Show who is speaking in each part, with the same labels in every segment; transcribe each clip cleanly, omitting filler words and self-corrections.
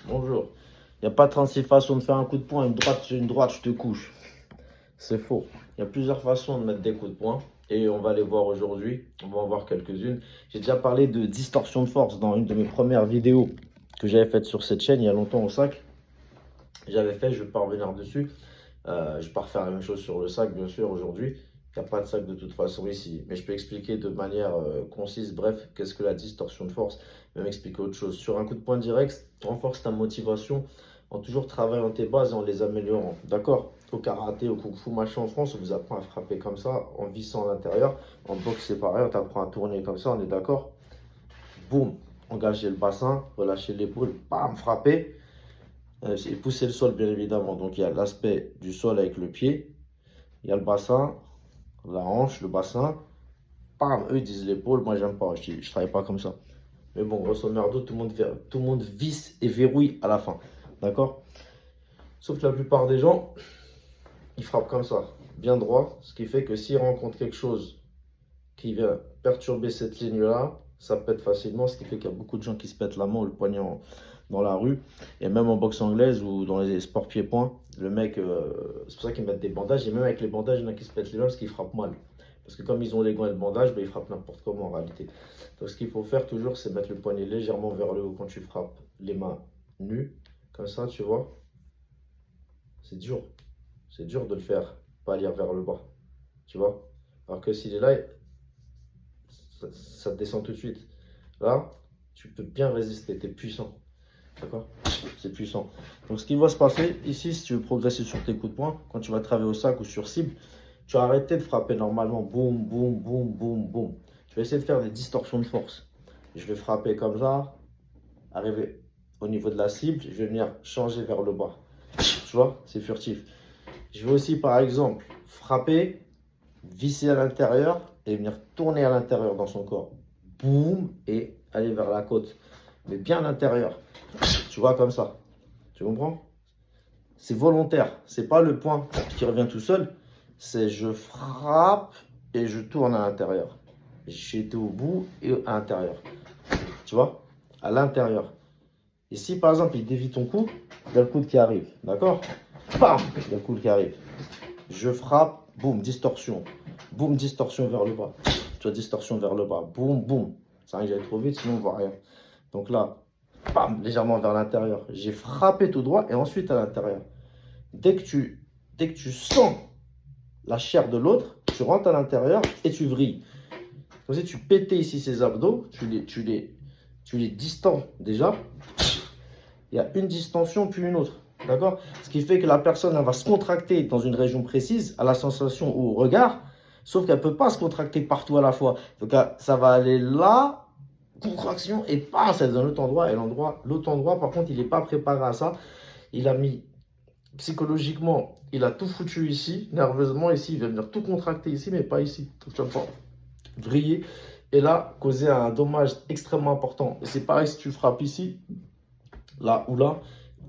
Speaker 1: Bonjour. Il n'y a pas 36 façons de faire un coup de poing. Une droite, je te couche. C'est faux. Il y a plusieurs façons de mettre des coups de poing. Et on va les voir aujourd'hui. On va en voir quelques-unes. J'ai déjà parlé de distorsion de force dans une de mes premières vidéos que j'avais faites sur cette chaîne il y a longtemps au sac. J'avais fait, je ne vais pas revenir dessus. Je ne vais pas refaire la même chose sur le sac, bien sûr, aujourd'hui. Il n'y a pas de sac de toute façon ici. Mais je peux expliquer de manière concise, bref, qu'est-ce que la distorsion de force. Même expliquer autre chose. Sur un coup de poing direct, renforce ta motivation en toujours travaillant tes bases et en les améliorant. D'accord? Au karaté, au kung fu, machin en France, on vous apprend à frapper comme ça, en vissant à l'intérieur. En boxe, c'est pareil, on t'apprend à tourner comme ça, on est d'accord? Boum, engager le bassin, relâcher l'épaule, bam, frapper. Et pousser le sol, bien évidemment. Donc, il y a l'aspect du sol avec le pied. Il y a le bassin, la hanche, le bassin. Bam, eux, ils disent l'épaule. Moi, j'aime pas. Je travaille pas comme ça. Mais bon, grosso merdo, tout le monde visse et verrouille à la fin. D'accord? Sauf que la plupart des gens, ils frappent comme ça, bien droit. Ce qui fait que s'ils rencontrent quelque chose qui vient perturber cette ligne-là, ça pète facilement. Ce qui fait qu'il y a beaucoup de gens qui se pètent la main ou le poignet dans la rue. Et même en boxe anglaise ou dans les sports pieds-points, le mec, c'est pour ça qu'ils mettent des bandages. Et même avec les bandages, il y en a qui se pètent les mains parce qu'ils frappent mal. Parce que comme ils ont les gants et le bandage, ben, ils frappent n'importe comment en réalité. Donc ce qu'il faut faire toujours, c'est mettre le poignet légèrement vers le haut quand tu frappes. Les mains nues, comme ça, tu vois. C'est dur. C'est dur de le faire, pas lire vers le bas. Tu vois. Alors que s'il est là, ça te descend tout de suite. Là, tu peux bien résister, tu es puissant. D'accord? C'est puissant. Donc ce qui va se passer ici, si tu veux progresser sur tes coups de poing, quand tu vas travailler au sac ou sur cible, tu vas arrêter de frapper normalement. Boum, boum, boum, boum, boum. Tu vas essayer de faire des distorsions de force. Je vais frapper comme ça, arriver au niveau de la cible, je vais venir changer vers le bas. Tu vois? C'est furtif. Je vais aussi, par exemple, frapper, visser à l'intérieur et venir tourner à l'intérieur dans son corps. Boum, et aller vers la côte. Mais bien à l'intérieur. Tu vois, comme ça. Tu comprends? C'est volontaire. C'est pas le point qui revient tout seul. C'est je frappe et je tourne à l'intérieur. J'ai été au bout et à l'intérieur. Tu vois? À l'intérieur. Et si par exemple il dévie ton coup, il y a le coude qui arrive. D'accord? Bam! Il y a le coude qui arrive. Je frappe, boum, distorsion. Boum, distorsion vers le bas. Tu vois, distorsion vers le bas. Boum, boum. Ça arrive, j'allais trop vite, sinon on ne voit rien. Donc là, bam, légèrement vers l'intérieur. J'ai frappé tout droit et ensuite à l'intérieur. Dès que tu sens la chair de l'autre, tu rentres à l'intérieur et tu vrilles. Comme si tu pétais ici ses abdos, tu les distends déjà. Il y a une distension puis une autre. D'accord? Ce qui fait que la personne elle va se contracter dans une région précise, à la sensation ou au regard, sauf qu'elle ne peut pas se contracter partout à la fois. Donc ça va aller là, contraction, et pas, c'est dans l'autre endroit. Et l'autre endroit, par contre, il n'est pas préparé à ça. Il a mis psychologiquement, il a tout foutu ici, nerveusement ici, il va venir tout contracter ici, mais pas ici. Donc tu vas pas vriller et là, causer un dommage extrêmement important. Et c'est pareil si tu frappes ici, là ou là,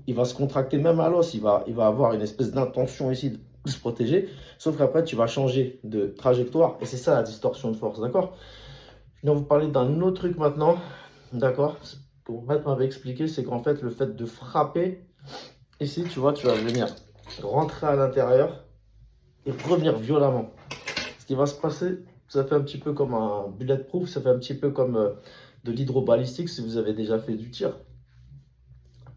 Speaker 1: il va se contracter même à l'os, il va avoir une espèce d'intention ici de se protéger, sauf qu'après tu vas changer de trajectoire et c'est ça la distorsion de force, d'accord? Je vais vous parler d'un autre truc maintenant, d'accord? Pour Matt m'avait expliqué, c'est qu'en fait le fait de frapper, ici tu vois, tu vas venir rentrer à l'intérieur et revenir violemment. Ce qui va se passer, ça fait un petit peu comme un bulletproof, ça fait un petit peu comme de l'hydrobalistique si vous avez déjà fait du tir.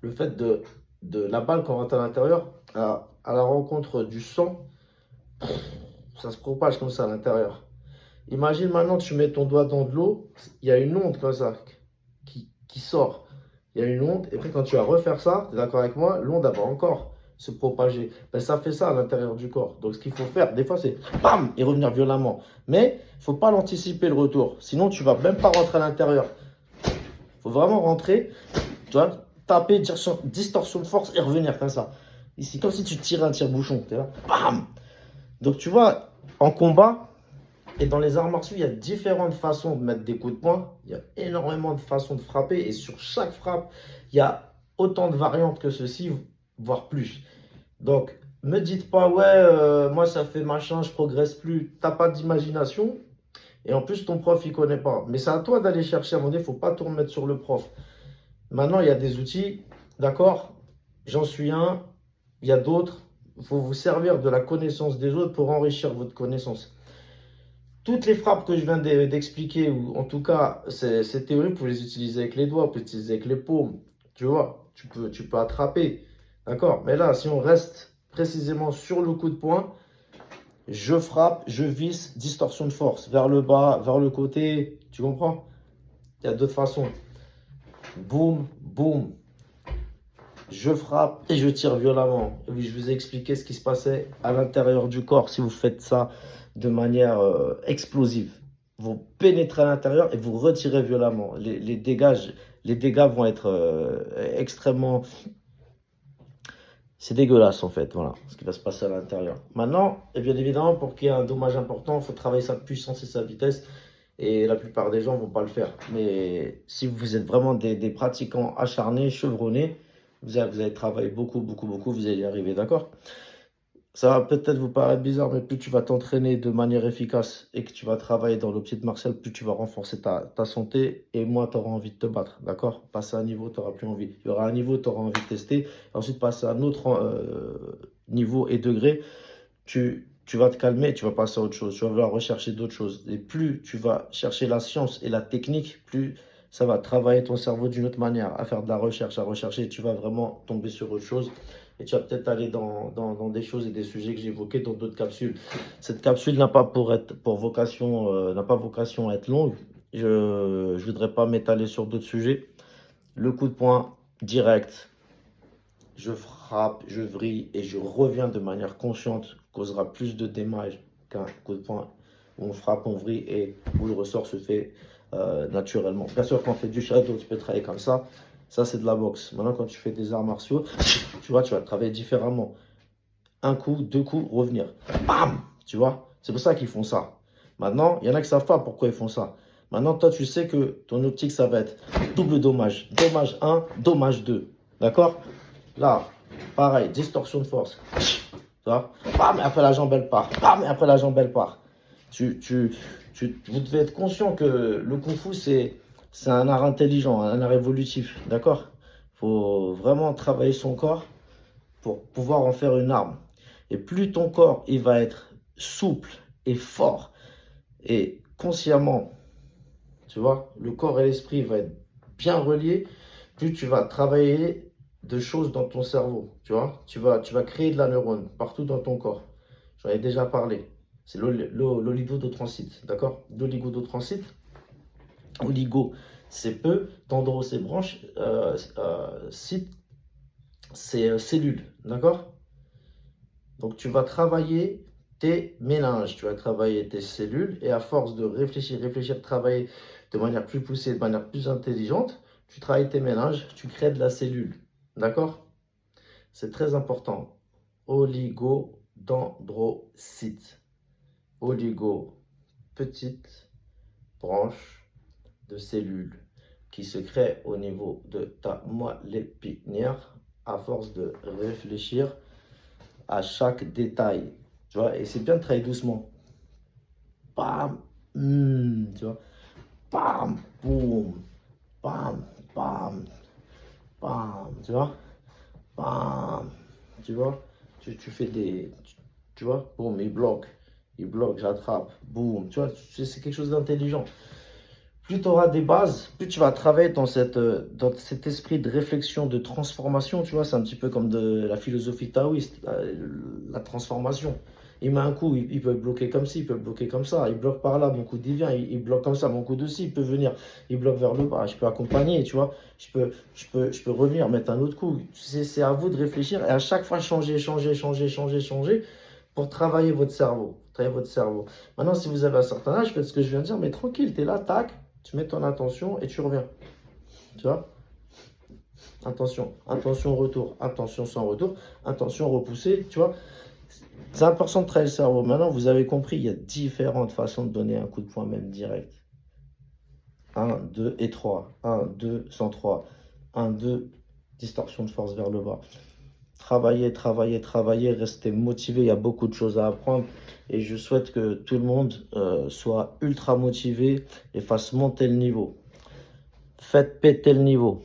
Speaker 1: Le fait de la balle quand on rentre à l'intérieur, à la rencontre du sang, ça se propage comme ça à l'intérieur. Imagine maintenant tu mets ton doigt dans de l'eau, il y a une onde comme ça qui sort. Il y a une onde, et puis quand tu vas refaire ça, tu es d'accord avec moi, l'onde va encore se propager. Ben, ça fait ça à l'intérieur du corps. Donc ce qu'il faut faire, des fois c'est bam et revenir violemment. Mais il ne faut pas l'anticiper le retour. Sinon tu ne vas même pas rentrer à l'intérieur. Il faut vraiment rentrer, tu vois, taper, distorsion de force et revenir comme ça. Ici, comme si tu tirais un tire-bouchon. Tu es là, bam. Donc tu vois, en combat et dans les arts martiaux, il y a différentes façons de mettre des coups de poing. Il y a énormément de façons de frapper. Et sur chaque frappe, il y a autant de variantes que ceci, voire plus. Donc, me dites pas, ouais, moi ça fait machin, je progresse plus. T'as pas d'imagination. Et en plus, ton prof, il connaît pas. Mais c'est à toi d'aller chercher. À un moment donné, il ne faut pas tout remettre sur le prof. Maintenant, il y a des outils d'accord? J'en suis un, il y a d'autres. Il faut vous servir de la connaissance des autres pour enrichir votre connaissance. Toutes les frappes que je viens d'expliquer, ou en tout cas, ces théories, vous pouvez les utiliser avec les doigts, vous pouvez les utiliser avec les paumes. Tu vois, tu peux attraper. D'accord? Mais là, si on reste précisément sur le coup de poing, je frappe, je visse, distorsion de force, vers le bas, vers le côté. Tu comprends? Il y a d'autres façons. Boum, boum. Je frappe et je tire violemment. Et oui, je vous ai expliqué ce qui se passait à l'intérieur du corps si vous faites ça de manière explosive. Vous pénétrez à l'intérieur et vous retirez violemment. Les dégâts vont être extrêmement... C'est dégueulasse en fait, voilà, ce qui va se passer à l'intérieur. Maintenant, et bien évidemment, pour qu'il y ait un dommage important, il faut travailler sa puissance et sa vitesse. Et la plupart des gens ne vont pas le faire. Mais si vous êtes vraiment des pratiquants acharnés, chevronnés, vous allez travailler beaucoup, beaucoup, beaucoup, vous allez y arriver, d'accord? Ça va peut-être vous paraître bizarre, mais plus tu vas t'entraîner de manière efficace et que tu vas travailler dans le petit martial, plus tu vas renforcer ta santé et moins tu auras envie de te battre, d'accord? Passer à un niveau, tu n'auras plus envie. Il y aura un niveau, tu auras envie de tester. Et ensuite, passer à un autre niveau et degré, tu vas te calmer, tu vas passer à autre chose, tu vas vouloir rechercher d'autres choses. Et plus tu vas chercher la science et la technique, plus ça va travailler ton cerveau d'une autre manière, à faire de la recherche, à rechercher. Tu vas vraiment tomber sur autre chose. Et tu vas peut-être aller dans des choses et des sujets que j'ai évoqués dans d'autres capsules. Cette capsule n'a pas vocation, n'a pas vocation à être longue. Je ne voudrais pas m'étaler sur d'autres sujets. Le coup de poing direct, je frappe, je vrille et je reviens de manière consciente, causera plus de dommages qu'un coup de poing où on frappe, on vrille et où le ressort se fait naturellement. Bien sûr, quand on fait du shadow, tu peux travailler comme ça. Ça, c'est de la boxe. Maintenant, quand tu fais des arts martiaux, tu vois, tu vas travailler différemment. Un coup, deux coups, revenir. Bam! Tu vois? C'est pour ça qu'ils font ça. Maintenant, il y en a qui ne savent pas pourquoi ils font ça. Maintenant, toi, tu sais que ton optique, ça va être double dommage. Dommage 1, dommage 2. D'accord? Là, pareil, distorsion de force. Tu vois? Bam! Et après, la jambe, elle part. Bam! Et après, la jambe, elle part. Vous devez être conscient que le Kung Fu, c'est un art intelligent, un art évolutif, d'accord? Il faut vraiment travailler son corps pour pouvoir en faire une arme. Et plus ton corps il va être souple et fort et consciemment, tu vois, le corps et l'esprit vont être bien reliés, plus tu vas travailler de choses dans ton cerveau, tu vois? Tu vas créer de la neurone partout dans ton corps. J'en ai déjà parlé. C'est l'oligodendrocyte, d'accord? L'oligodendrocyte. Oligo, c'est peu, dendro, c'est branche, cyte, c'est cellules, d'accord? Donc tu vas travailler tes méninges, tu vas travailler tes cellules, et à force de réfléchir, travailler de manière plus poussée, de manière plus intelligente, tu travailles tes méninges, tu crées de la cellule, d'accord? C'est très important. Oligodendrocyte. Oligo, petite branche de cellules qui se créent au niveau de ta moelle épinière à force de réfléchir à chaque détail. Tu vois, et c'est bien de travailler doucement. Bam, tu vois, bam, boum, bam, bam, bam, tu vois, bam, tu vois, tu fais tu vois, boum, il bloque, j'attrape, boum, tu vois, c'est quelque chose d'intelligent. Plus tu auras des bases, plus tu vas travailler dans cet esprit de réflexion, de transformation, tu vois, c'est un petit peu comme de la philosophie taoïste, la transformation. Il met un coup, il peut bloquer comme ci, il peut bloquer comme ça, il bloque par là, mon coup il vient, il bloque comme ça, mon coup de ci, il peut venir, il bloque vers le bas, je peux accompagner, tu vois, je peux revenir, mettre un autre coup. C'est à vous de réfléchir et à chaque fois changer pour travailler votre cerveau. Maintenant, si vous avez un certain âge, faites ce que je viens de dire, mais tranquille, tu es là, tac, tu mets ton attention et tu reviens. Tu vois? Attention, retour, attention sans retour, attention repoussé, tu vois? C'est important de travailler le cerveau. Maintenant, vous avez compris, il y a différentes façons de donner un coup de poing, même direct. 1, 2 et 3. 1, 2, 103. 1, 2, distorsion de force vers le bas. Travailler, rester motivé. Il y a beaucoup de choses à apprendre. Et je souhaite que tout le monde soit ultra motivé et fasse monter le niveau. Faites péter le niveau.